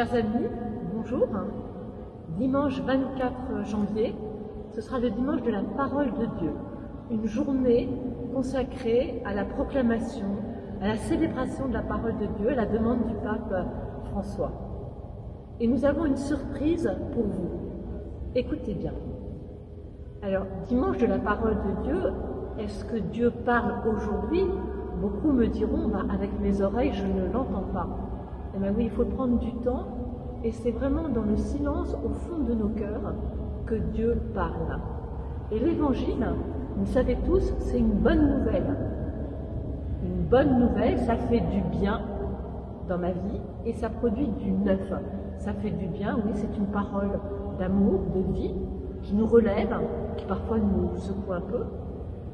Chers amis, bonjour. Dimanche 24 janvier, ce sera le dimanche de la parole de Dieu. Une journée consacrée à la proclamation, à la célébration de la parole de Dieu, à la demande du pape François. Et nous avons une surprise pour vous. Écoutez bien. Alors, dimanche de la parole de Dieu, est-ce que Dieu parle aujourd'hui? Beaucoup me diront, avec mes oreilles, je ne l'entends pas. Eh bien oui, il faut prendre du temps, et c'est vraiment dans le silence, au fond de nos cœurs, que Dieu parle. Et l'évangile, vous savez tous, c'est une bonne nouvelle. Une bonne nouvelle, ça fait du bien dans ma vie, et ça produit du neuf. Ça fait du bien, oui, c'est une parole d'amour, de vie, qui nous relève, qui parfois nous secoue un peu.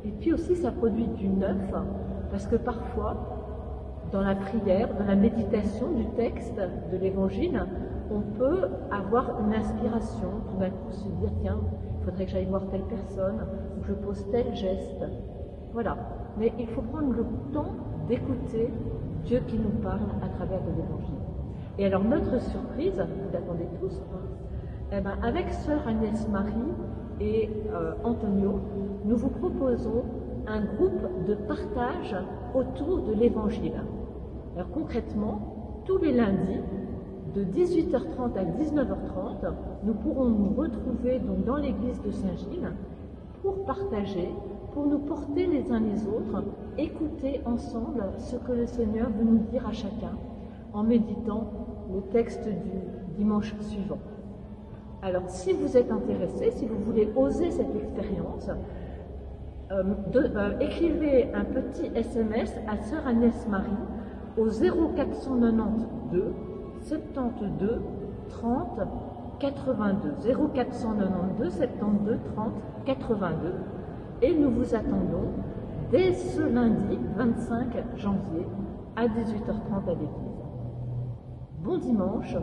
Et puis aussi, ça produit du neuf, parce que parfois, dans la prière, dans la méditation du texte de l'Évangile, on peut avoir une inspiration, tout d'un coup se dire, tiens, il faudrait que j'aille voir telle personne, ou que je pose tel geste. Voilà. Mais il faut prendre le temps d'écouter Dieu qui nous parle à travers de l'Évangile. Et alors, notre surprise, vous l'attendez tous, avec sœur Agnès Marie et Antonio, nous vous proposons un groupe de partage autour de l'Évangile. Alors concrètement, tous les lundis, de 18h30 à 19h30, nous pourrons nous retrouver donc dans l'église de Saint-Gilles pour partager, pour nous porter les uns les autres, écouter ensemble ce que le Seigneur veut nous dire à chacun, en méditant le texte du dimanche suivant. Alors, si vous êtes intéressé, si vous voulez oser cette expérience, écrivez un petit SMS à sœur Agnès Marie au 0492 72 30 82. 0492 72 30 82. Et nous vous attendons dès ce lundi 25 janvier à 18h30 à l'église. Bon dimanche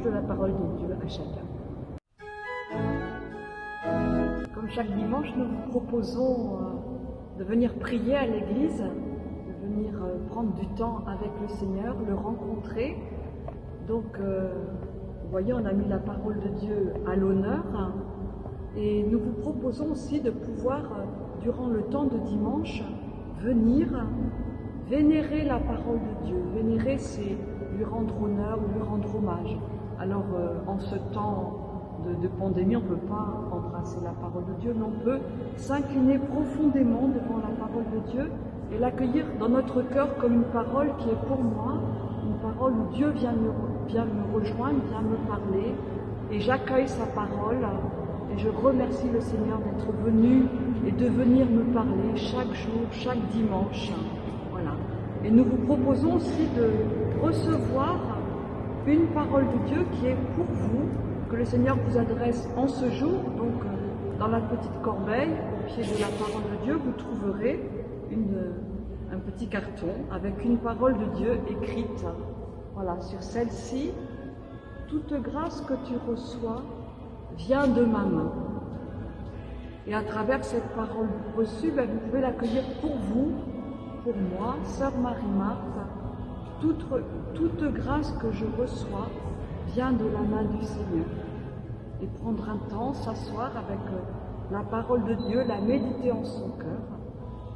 de la parole de Dieu à chacun. Comme chaque dimanche, nous vous proposons de venir prier à l'église, de venir prendre du temps avec le Seigneur, le rencontrer. Donc, vous voyez, on a mis la parole de Dieu à l'honneur et nous vous proposons aussi de pouvoir, durant le temps de dimanche, venir vénérer la parole de Dieu. Vénérer, c'est lui rendre honneur ou lui rendre hommage. Alors, en ce temps de pandémie, on ne peut pas embrasser la parole de Dieu, mais on peut s'incliner profondément devant la parole de Dieu et l'accueillir dans notre cœur comme une parole qui est pour moi, une parole où Dieu vient me rejoindre, vient me parler, et j'accueille sa parole et je remercie le Seigneur d'être venu et de venir me parler chaque jour, chaque dimanche. Voilà. Et nous vous proposons aussi de recevoir une parole de Dieu qui est pour vous, que le Seigneur vous adresse en ce jour. Donc dans la petite corbeille, au pied de la parole de Dieu, vous trouverez un petit carton avec une parole de Dieu écrite. Voilà, sur celle-ci, toute grâce que tu reçois vient de ma main. Et à travers cette parole reçue, vous pouvez l'accueillir pour vous, pour moi, sœur Marie-Marthe. Toute grâce que je reçois vient de la main du Seigneur. Et prendre un temps, s'asseoir avec la parole de Dieu, la méditer en son cœur.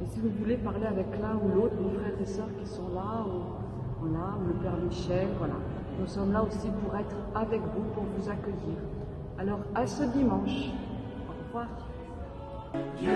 Et si vous voulez parler avec l'un ou l'autre, les frères et sœurs qui sont là, ou le Père Michel, voilà. Nous sommes là aussi pour être avec vous, pour vous accueillir. Alors, à ce dimanche. Au revoir. Dieu